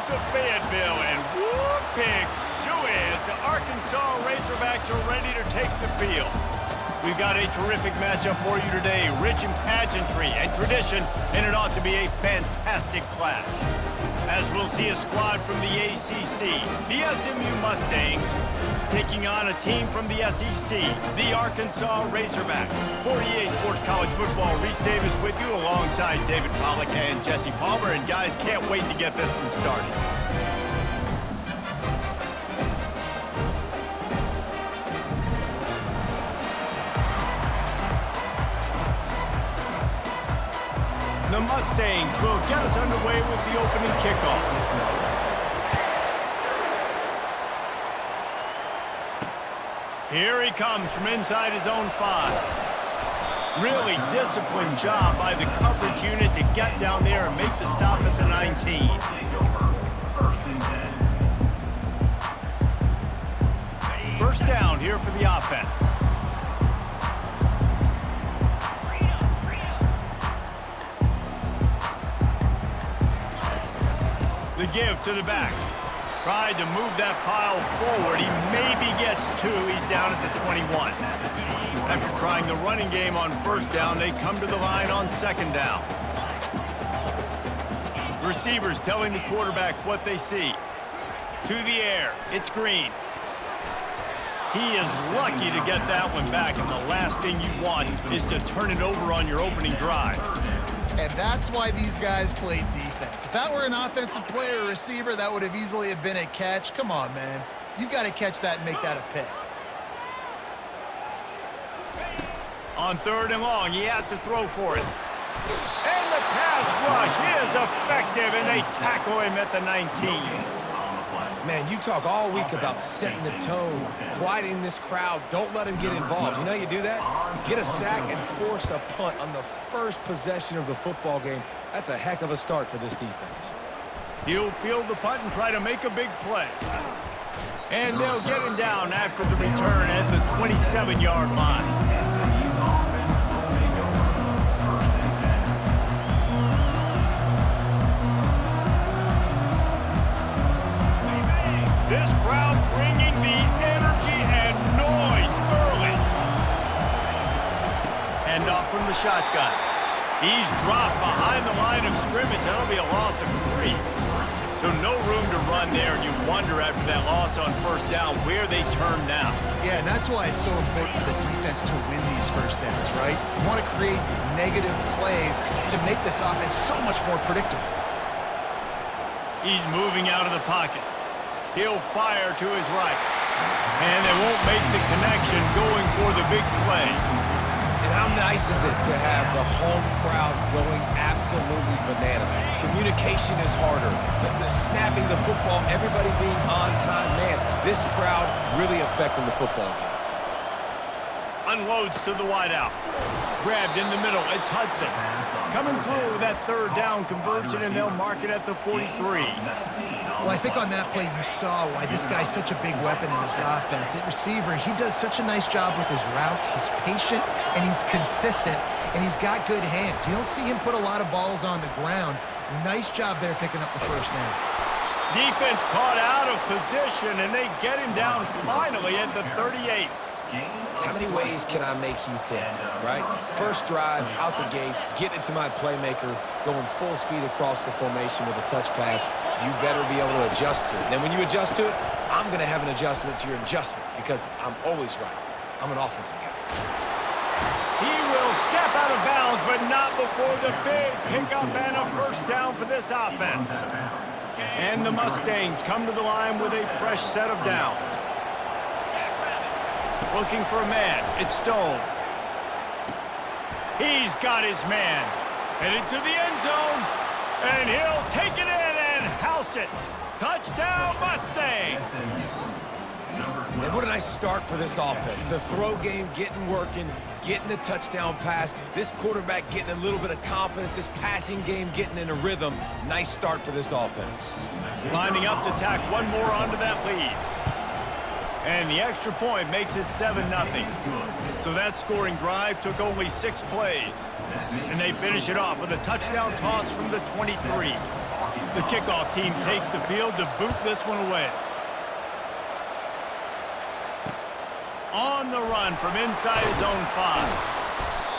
to Fayetteville, and whoop, pig suey, the Arkansas Razorbacks are ready to take the field. We've got a terrific matchup for you today, rich in pageantry and tradition, and it ought to be a fantastic clash. As we'll see a squad from the ACC, the SMU Mustangs, taking on a team from the SEC, the Arkansas Razorbacks. For EA Sports College Football, Reese Davis with you alongside David Pollack and Jesse Palmer, and guys, can't wait to get this one started. The Mustangs will get us underway with the opening kickoff. Here he comes from inside his own 5. Really disciplined job by the coverage unit to get down there and make the stop at the 19. First down here for the offense. The give to the back. Tried to move that pile forward. He maybe gets 2. He's down at the 21. After trying the running game on first down, they come to the line on second down. Receivers telling the quarterback what they see. To the air. It's Green. He is lucky to get that one back, and the last thing you want is to turn it over on your opening drive. And that's why these guys played defense. If that were an offensive player or receiver, that would have easily have been a catch. Come on, man. You've got to catch that and make that a pick. On third and long, he has to throw for it. And the pass rush is effective, and they tackle him at the 19. Man, you talk all week about setting the tone, quieting this crowd. Don't let him get involved. You know how you do that? Get a sack and force a punt on the first possession of the football game. That's a heck of a start for this defense. He'll field the punt and try to make a big play. And they'll get him down after the return at the 27-yard line. This crowd bringing the energy and noise early. And off from the shotgun. He's dropped behind the line of scrimmage. That'll be a loss of 3. So no room to run there, and you wonder after that loss on first down where they turn now. Yeah, and that's why it's so important for the defense to win these first downs, right? You want to create negative plays to make this offense so much more predictable. He's moving out of the pocket. He'll fire to his right. And they won't make the connection going for the big play. And how nice is it to have the home crowd going absolutely bananas? Communication is harder. The snapping the football, everybody being on time. Man, this crowd really affecting the football game. Unloads to the wideout. Grabbed in the middle. It's Hudson. Coming through with that third down conversion, and they'll mark it at the 43. Well, I think on that play you saw why this guy's such a big weapon in this offense. At receiver, he does such a nice job with his routes. He's patient, and he's consistent, and he's got good hands. You don't see him put a lot of balls on the ground. Nice job there picking up the first down. Defense caught out of position, and they get him down finally at the 38. How many ways can I make you think, right? First drive, out the gates, get into my playmaker, going full speed across the formation with a touch pass. You better be able to adjust to it. And then when you adjust to it, I'm going to have an adjustment to your adjustment because I'm always right. I'm an offensive guy. He will step out of bounds, but not before the big pickup and a first down for this offense. And the Mustangs come to the line with a fresh set of downs. Looking for a man. It's Stone. He's got his man. Headed to the end zone. And he'll take it in and house it. Touchdown, Mustangs. And what a nice start for this offense. The throw game getting working, getting the touchdown pass. This quarterback getting a little bit of confidence. This passing game getting in a rhythm. Nice start for this offense. Lining up to tack one more onto that lead. And the extra point makes it 7-0. So that scoring drive took only 6 plays. And they finish it off with a touchdown toss from the 23. The kickoff team takes the field to boot this one away. On the run from inside his own 5.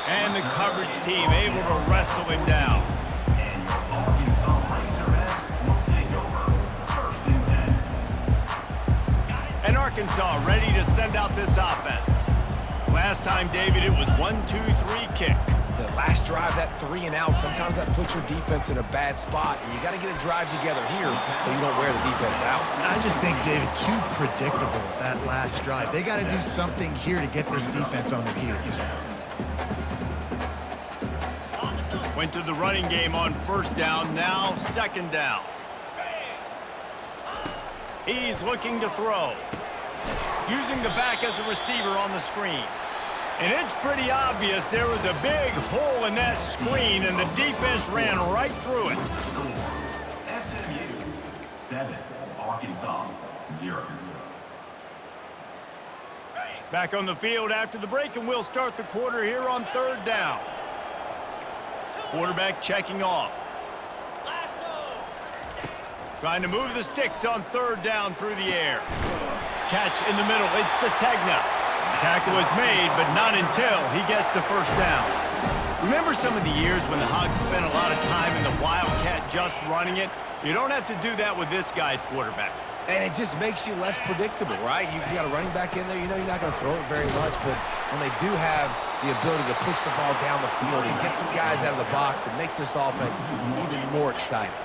And the coverage team able to wrestle him down. And Arkansas ready to send out this offense. Last time, David, it was 1-2-3 kick. The last drive, that 3 and out, sometimes that puts your defense in a bad spot, and you got to get a drive together here so you don't wear the defense out. I just think, David, too predictable, that last drive. They got to do something here to get this defense on their heels. Went to the running game on first down, now second down. He's looking to throw. Using the back as a receiver on the screen. And it's pretty obvious there was a big hole in that screen, and the defense ran right through it. SMU 7, Arkansas 0. Back on the field after the break, and we'll start the quarter here on third down. Quarterback checking off. Trying to move the sticks on third down through the air. Catch in the middle. It's Sategna. Tackle is made, but not until he gets the first down. Remember some of the years when the Hogs spent a lot of time in the Wildcat just running it? You don't have to do that with this guy at quarterback. And it just makes you less predictable, right? You got a running back in there. You know you're not going to throw it very much, but when they do have the ability to push the ball down the field and get some guys out of the box, it makes this offense even more exciting.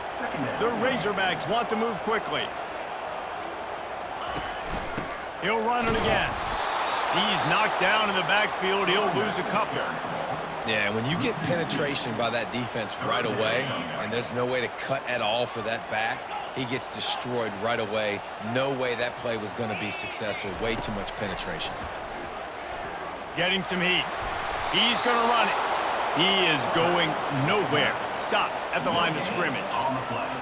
The Razorbacks want to move quickly. He'll run it again. He's knocked down in the backfield. He'll lose a couple. Yeah, when you get penetration by that defense right away, and there's no way to cut at all for that back, he gets destroyed right away. No way that play was going to be successful. Way too much penetration. Getting some heat. He's going to run it. He is going nowhere. Stop at the line of scrimmage.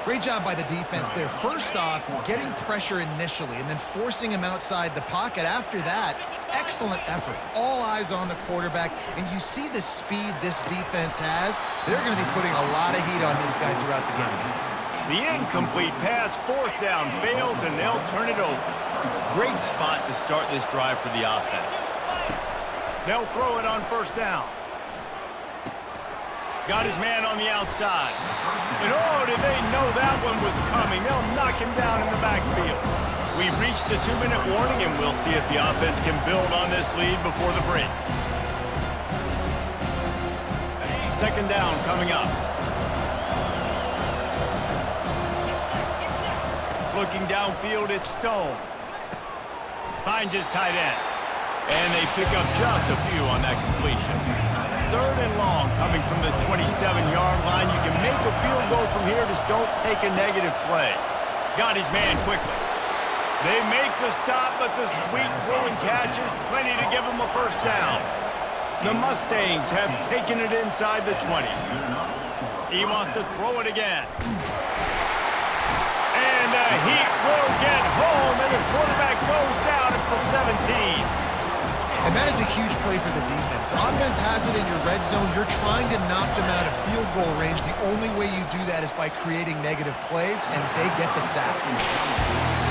Great job by the defense there. First off, getting pressure initially and then forcing him outside the pocket. After that, excellent effort. All eyes on the quarterback. And you see the speed this defense has. They're going to be putting a lot of heat on this guy throughout the game. The incomplete pass, fourth down, fails, and they'll turn it over. Great spot to start this drive for the offense. They'll throw it on first down. Got his man on the outside. And oh, did they know that one was coming. They'll knock him down in the backfield. We've reached the 2-minute warning, and we'll see if the offense can build on this lead before the break. Second down coming up. Looking downfield, it's Stone. Finds his tight end. And they pick up just a few on that completion. Third and long coming from the 27-yard line. You can make a field goal from here, just don't take a negative play. Got his man quickly. They make the stop, but the sweet throwing catch is plenty to give them a first down. The Mustangs have taken it inside the 20. He wants to throw it again. And the Heat will get home, and the quarterback goes down at the 17. And that is a huge play for the defense. Offense has it in your red zone. You're trying to knock them out of field goal range. The only way you do that is by creating negative plays, and they get the sack.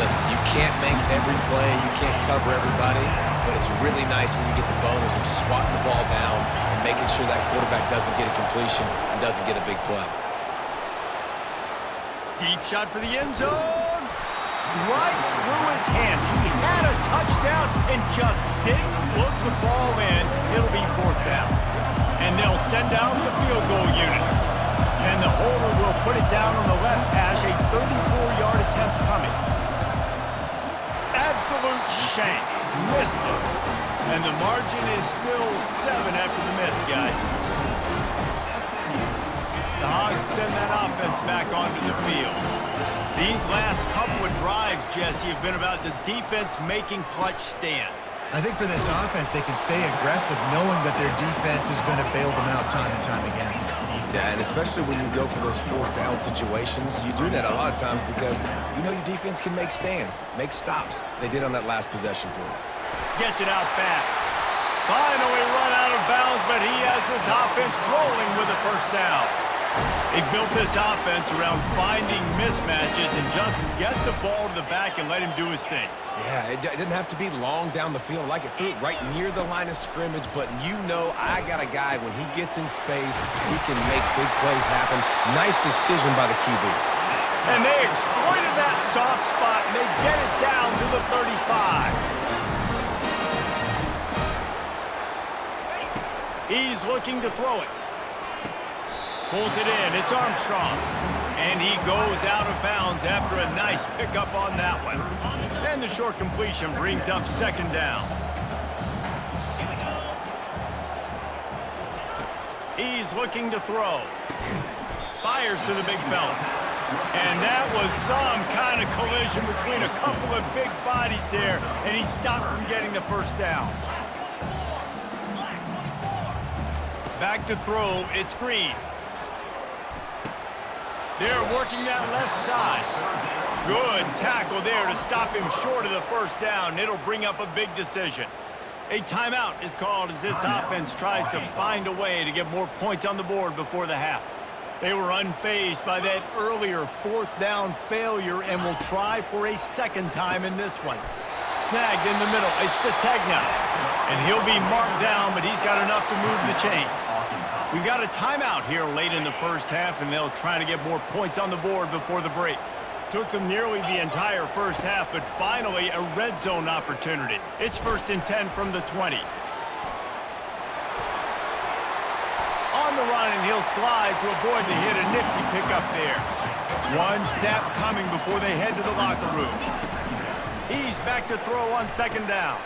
Listen, you can't make every play. You can't cover everybody, but it's really nice when you get the bonus of swatting the ball down and making sure that quarterback doesn't get a completion and doesn't get a big play. Deep shot for the end zone. Right through his hands. He had a touchdown and just didn't look the ball in. It'll be fourth down. And they'll send out the field goal unit. And the holder will put it down on the left hash, a 34-yard attempt coming. Absolute shank. Missed it. And the margin is still 7 after the miss, guys. The Hogs send that offense back onto the field. These last couple of drives, Jesse, have been about the defense making clutch stand. I think for this offense, they can stay aggressive knowing that their defense is going to bail them out time and time again. Yeah, and especially when you go for those fourth down situations, you do that a lot of times because you know your defense can make stands, make stops. They did on that last possession for you. Gets it out fast. Finally run out of bounds, but he has this offense rolling with a first down. They've built this offense around finding mismatches and just get the ball to the back and let him do his thing. Yeah, it didn't have to be long down the field. Like it threw it right near the line of scrimmage, but you know I got a guy, when he gets in space, he can make big plays happen. Nice decision by the QB. And they exploited that soft spot, and they get it down to the 35. He's looking to throw it. Pulls it in. It's Armstrong. And he goes out of bounds after a nice pickup on that one. And the short completion brings up second down. He's looking to throw. Fires to the big fella. And that was some kind of collision between a couple of big bodies there, and he stopped from getting the first down. Back to throw, it's Green. They're working that left side. Good tackle there to stop him short of the first down. It'll bring up a big decision. A timeout is called as this offense tries to find a way to get more points on the board before the half. They were unfazed by that earlier fourth down failure and will try for a second time in this one. Snagged in the middle. It's Sategna. And he'll be marked down, but he's got enough to move the chains. We've got a timeout here late in the first half, and they'll try to get more points on the board before the break. Took them nearly the entire first half, but finally a red zone opportunity. It's 1st and 10 from the 20. On the run, and he'll slide to avoid the hit. A nifty pickup there. One snap coming before they head to the locker room. He's back to throw on second down.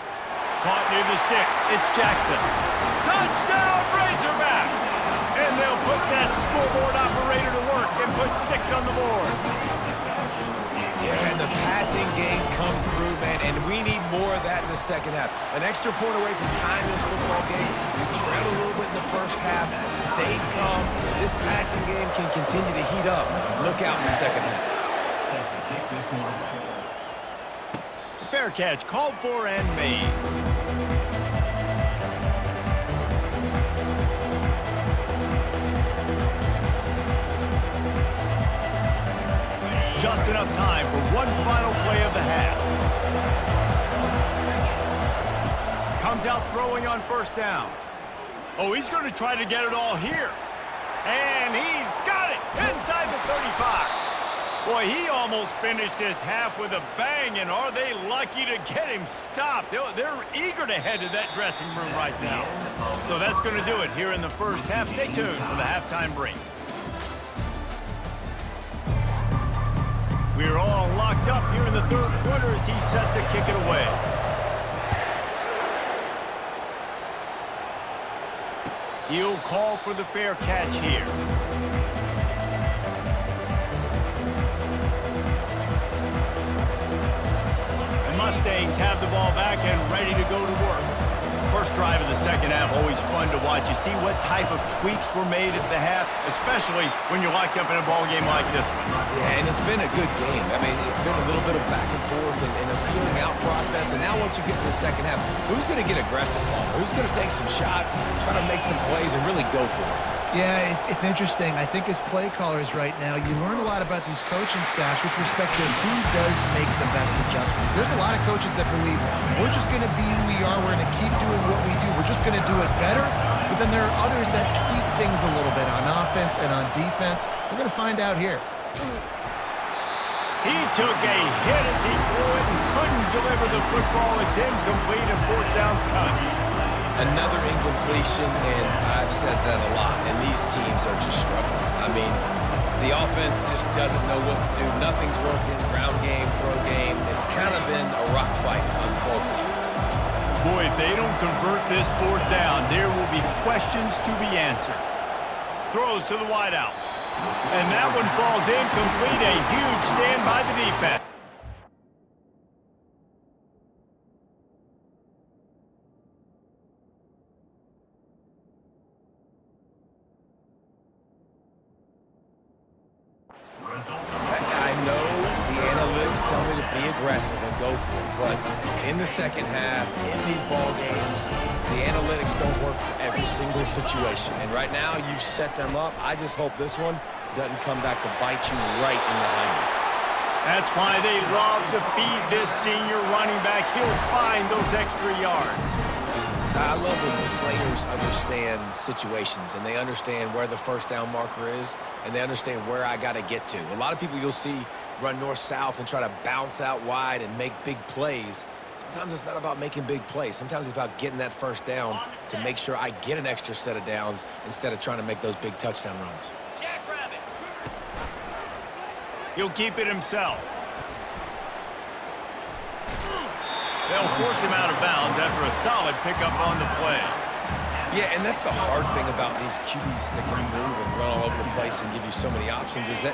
Caught near the sticks. It's Jackson. Touchdown, Razorbacks! And they'll put that scoreboard operator to work and put 6 on the board. Yeah, and the passing game comes through, man, and we need more of that in the second half. An extra point away from tying this football game. We trailed a little bit in the first half, stayed calm. If this passing game can continue to heat up, look out in the second half. Set to kick this one away. Fair catch called for and made. Just enough time for one final play of the half. Comes out throwing on first down. Oh, he's going to try to get it all here. And he's got it inside the 35. Boy, he almost finished his half with a bang, and are they lucky to get him stopped? They're eager to head to that dressing room right now. So that's going to do it here in the first half. Stay tuned for the halftime break. We're all locked up here in the third quarter as he's set to kick it away. He'll call for the fair catch here. The Mustangs have the ball back and ready to go to work. First drive of the second half, always fun to watch. You see what type of tweaks were made at the half, especially when you're locked up in a ball game like this one. Yeah, and it's been a good game. I mean, it's been a little bit of back and forth and a feeling out process. And now once you get to the second half, who's going to get aggressive, Paul? Who's going to take some shots, try to make some plays, and really go for it? Yeah, it's interesting. I think as play callers right now, you learn a lot about these coaching staffs with respect to who does make the best adjustments. There's a lot of coaches that believe we're just going to be who we are. We're going to keep doing what we do. We're just going to do it better. But then there are others that tweak things a little bit on offense and on defense. We're going to find out here. He took a hit as he threw it and couldn't deliver the football. It's incomplete and fourth down's cut. Another incompletion, and I've said that a lot, and these teams are just struggling. I mean, the offense just doesn't know what to do. Nothing's working, ground game, throw game. It's kind of been a rock fight on both sides. Boy, if they don't convert this fourth down, there will be questions to be answered. Throws to the wideout. And that one falls incomplete. A huge stand by the defense. I know the analytics tell me to be aggressive and go for it. But in the second half, in these ball games, the analytics don't work for every single situation. And right now, you've set them up. I just hope this one doesn't come back to bite you right in the hind. That's why they love to feed this senior running back. He'll find those extra yards. I love when players understand situations and they understand where the first down marker is and they understand where I got to get to. A lot of people you'll see run north-south and try to bounce out wide and make big plays. Sometimes it's not about making big plays. Sometimes it's about getting that first down to make sure I get an extra set of downs instead of trying to make those big touchdown runs. He'll keep it himself. They'll force him out of bounds after a solid pickup on the play. Yeah, and that's the hard thing about these QBs that can move and run all over the place and give you so many options is that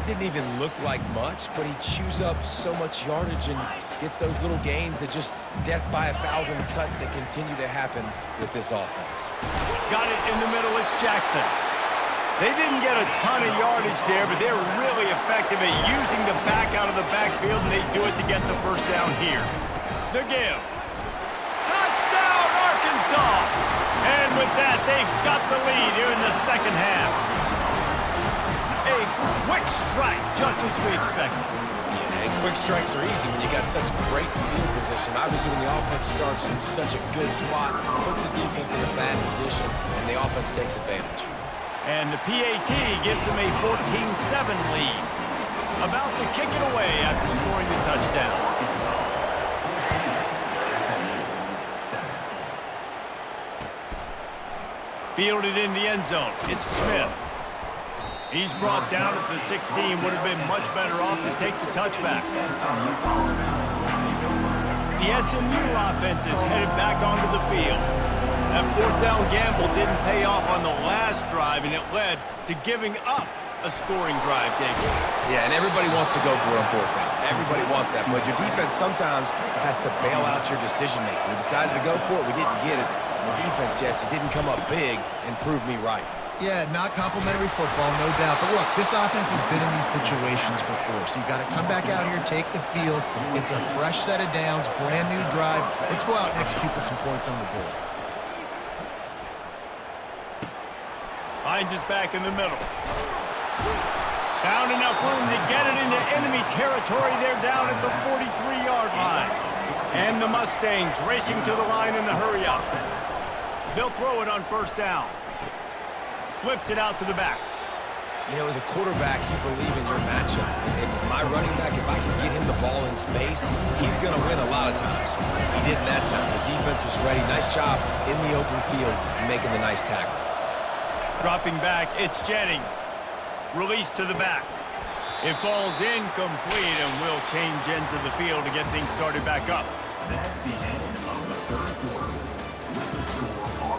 didn't even look like much, but he chews up so much yardage and gets those little gains that just death by 1,000 cuts that continue to happen with this offense. Got it in the middle, it's Jackson. They didn't get a ton of yardage there, but they're really effective at using the back out of the backfield, and they do it to get the first down here. The give. Touchdown, Arkansas! And with that, they've got the lead here in the second half. A quick strike, just as we expected. Yeah, and quick strikes are easy when you got such great field position. Obviously, when the offense starts in such a good spot, puts the defense in a bad position, and the offense takes advantage. And the PAT gives them a 14-7 lead. About to kick it away after scoring the touchdown. Fielded in the end zone. It's Smith. He's brought down at the 16. Would have been much better off to take the touchback. The SMU offense is headed back onto the field. That fourth down gamble didn't pay off on the last drive, and it led to giving up a scoring drive, David. Yeah, and everybody wants to go for it on fourth down. Everybody wants that, but your defense sometimes has to bail out your decision-making. We decided to go for it. We didn't get it. The defense, Jesse, didn't come up big and prove me right. Yeah, not complimentary football, no doubt. But look, this offense has been in these situations before, so you got to come back out here, take the field. It's a fresh set of downs, brand new drive. Let's go out and execute with some points on the board. Finds us back in the middle. Found enough room to get it into enemy territory. They're down at the 43-yard line. And the Mustangs racing to the line in the hurry-up. They'll throw it on first down. Flips it out to the back. You know, as a quarterback, you believe in your matchup. And my running back, if I can get him the ball in space, he's going to win a lot of times. He didn't that time. The defense was ready. Nice job in the open field, making the nice tackle. Dropping back, it's Jennings. Release to the back. It falls incomplete, and we'll change ends of the field to get things started back up. That's the end of the third quarter. With the score on.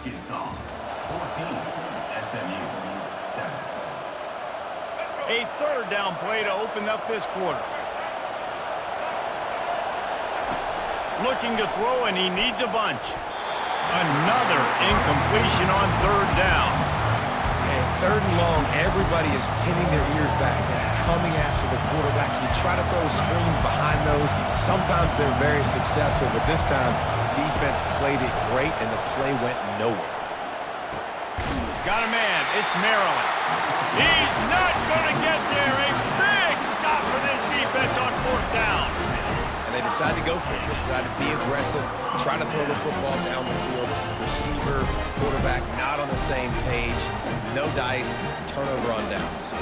Is on 14, SMU 7. A third down play to open up this quarter. Looking to throw, and he needs a bunch. Another incompletion on third down. And third and long, everybody is pinning their ears back and coming after the quarterback. You try to throw screens behind those. Sometimes they're very successful, but this time, defense played it great, and the play went nowhere. Got a man. It's Maryland. He's not going to get there. A big stop for this defense on fourth down. And they decide to go for it. They decide to be aggressive, try to throw the football down the field. Receiver, quarterback not on the same page. No dice. Turnover on downs.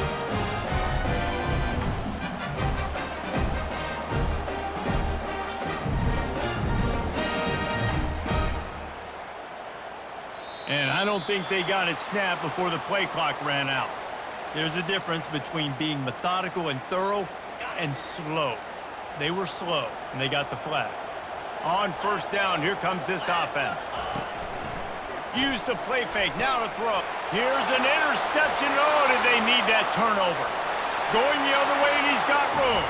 And I don't think they got it snapped before the play clock ran out. There's a difference between being methodical and thorough and slow. They were slow, and they got the flag. On first down, here comes this offense. Use the play fake, now to throw. Here's an interception. Oh, did they need that turnover? Going the other way, and he's got room.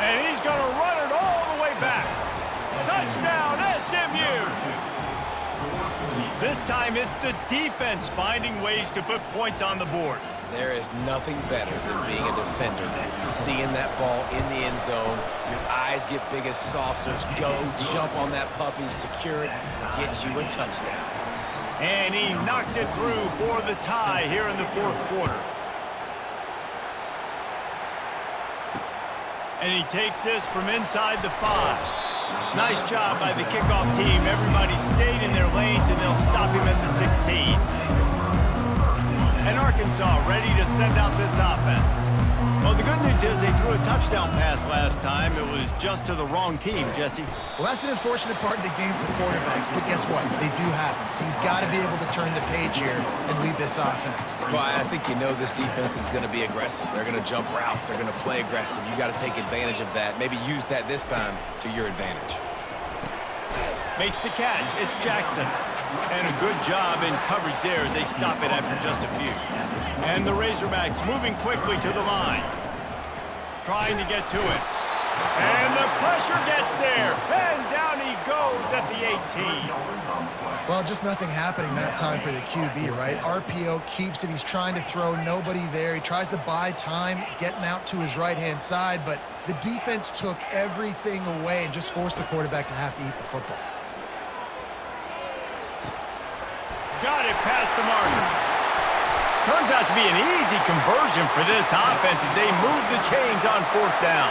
And he's going to run it all the way back. Touchdown, SMU! This time it's the defense finding ways to put points on the board. There is nothing better than being a defender. Seeing that ball in the end zone, your eyes get big as saucers. Go, jump on that puppy, secure it, get you a touchdown. And he knocks it through for the tie here in the fourth quarter. And he takes this from inside the 5. Nice job by the kickoff team. Everybody stayed in their lanes, and they'll stop him at the 16. And Arkansas ready to send out this offense. Well, the good news is they threw a touchdown pass last time. It was just to the wrong team, Jesse. Well, that's an unfortunate part of the game for quarterbacks, but guess what? They do happen. So you've got to be able to turn the page here and lead this offense. Well, I think you know this defense is going to be aggressive. They're going to jump routes. They're going to play aggressive. You got to take advantage of that. Maybe use that this time to your advantage. Makes the catch. It's Jackson. And a good job in coverage there as they stop it after just a few. And the Razorbacks moving quickly to the line. Trying to get to it. And the pressure gets there. And down he goes at the 18. Well, just nothing happening that time for the QB, right? RPO keeps it. He's trying to throw, nobody there. He tries to buy time, getting out to his right-hand side, but the defense took everything away and just forced the quarterback to have to eat the football. Got it past the marker. Turns out to be an easy conversion for this offense as they move the chains on fourth down.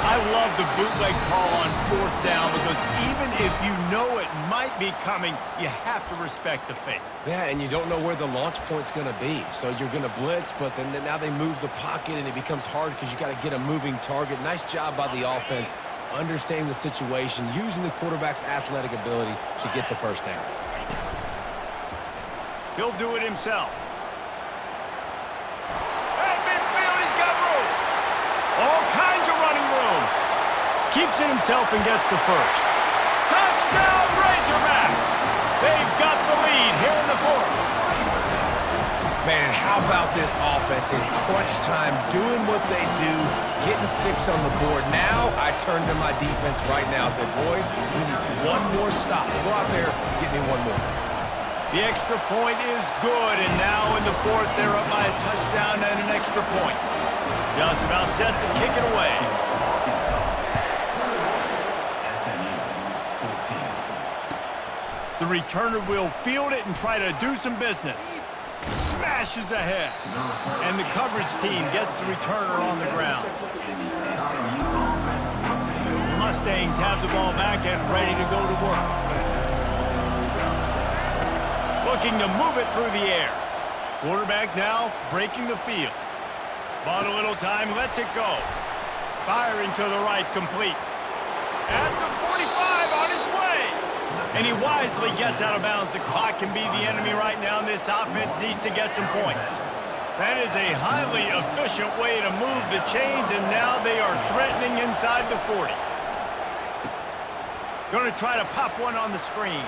I love the bootleg call on fourth down because even if you know it might be coming, you have to respect the fake. Yeah, and you don't know where the launch point's going to be. So you're going to blitz, but then now they move the pocket, and it becomes hard because you got to get a moving target. Nice job by the offense, understanding the situation, using the quarterback's athletic ability to get the first down. He'll do it himself. At midfield, he's got room. All kinds of running room. Keeps it himself and gets the first. Touchdown, Razorbacks! They've got the lead here in the fourth. Man, how about this offense in crunch time, doing what they do, getting 6 on the board. Now I turn to my defense right now and say, boys, we need one more stop. Go out there, get me one more. The extra point is good, and now in the fourth, they're up by a touchdown and an extra point. Just about set to kick it away. The returner will field it and try to do some business. Smashes ahead. And the coverage team gets the returner on the ground. The Mustangs have the ball back and ready to go to work. Looking to move it through the air. Quarterback now breaking the field. Bought a little time, lets it go. Firing to the right, complete. At the 45, on his way. And he wisely gets out of bounds. The clock can be the enemy right now, and this offense needs to get some points. That is a highly efficient way to move the chains, and now they are threatening inside the 40. Going to try to pop one on the screen.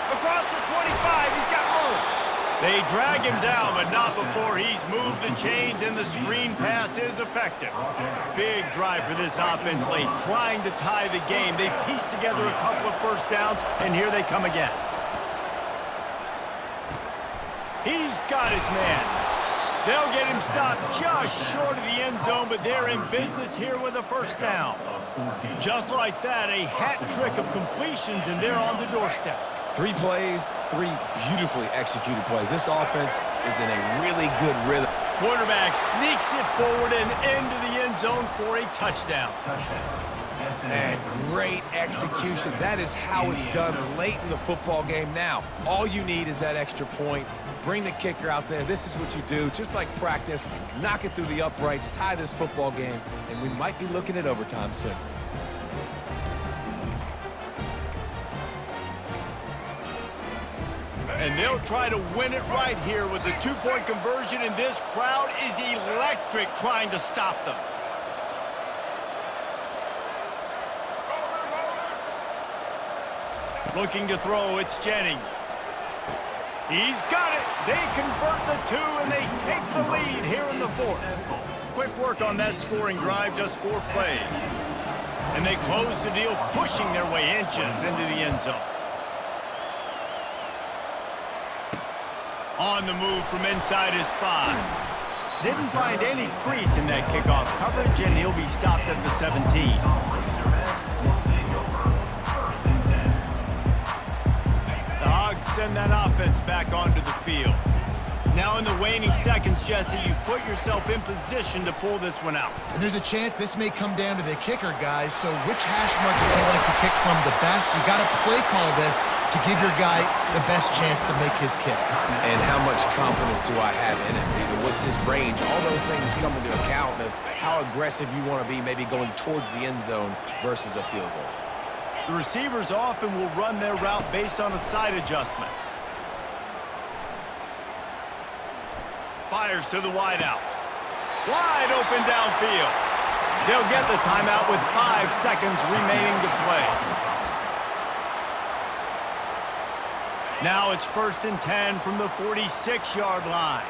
Across the 25, he's got room. They drag him down, but not before he's moved the chains, and the screen pass is effective. Big drive for this offense late, trying to tie the game. They pieced together a couple of first downs, and here they come again. He's got his man. They'll get him stopped just short of the end zone, but they're in business here with a first down. Just like that, a hat trick of completions, and they're on the doorstep. 3 plays, 3 beautifully executed plays. This offense is in a really good rhythm. Quarterback sneaks it forward and into the end zone for a touchdown. And great execution. That is how it's done late in the football game. Now, all you need is that extra point. Bring the kicker out there. This is what you do. Just like practice, knock it through the uprights, tie this football game, and we might be looking at overtime soon. And they'll try to win it right here with the 2-point conversion, and this crowd is electric trying to stop them. Looking to throw, it's Jennings. He's got it. They convert the two, and they take the lead here in the fourth. Quick work on that scoring drive, just 4 plays. And they close the deal, pushing their way inches into the end zone. On the move from inside his 5. Didn't find any crease in that kickoff coverage, and he'll be stopped at the 17. The Hogs send that offense back onto the field. Now in the waning seconds, Jesse, you've put yourself in position to pull this one out. And there's a chance this may come down to the kicker, guys. So which hash mark does he like to kick from the best? You got to play call this to give your guy the best chance to make his kick. And how much confidence do I have in it? What's his range? All those things come into account of how aggressive you want to be, maybe going towards the end zone versus a field goal. The receivers often will run their route based on a side adjustment. Fires to the wideout. Wide open downfield. They'll get the timeout with 5 seconds remaining to play. Now it's 1st and 10 from the 46-yard line.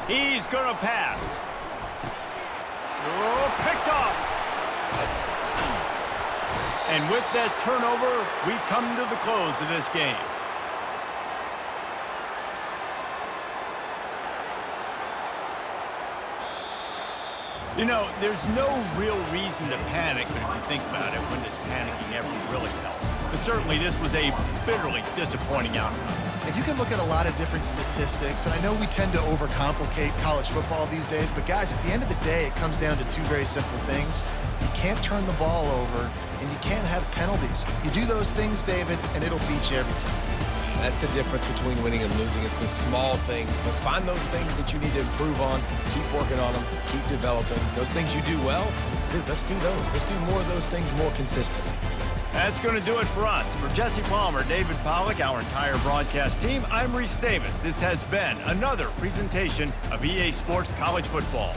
He's going to pass. Oh, picked off. And with that turnover, we come to the close of this game. You know, there's no real reason to panic, but if you think about it, when does panicking ever really help? But certainly this was a bitterly disappointing outcome. And you can look at a lot of different statistics, and I know we tend to overcomplicate college football these days, but guys, at the end of the day, it comes down to 2 very simple things. You can't turn the ball over, and you can't have penalties. You do those things, David, and it'll beat you every time. That's the difference between winning and losing. It's the small things, but find those things that you need to improve on, keep working on them, keep developing. Those things you do well, dude, let's do those. Let's do more of those things more consistently. That's going to do it for us. For Jesse Palmer, David Pollack, our entire broadcast team, I'm Reese Davis. This has been another presentation of EA Sports College Football.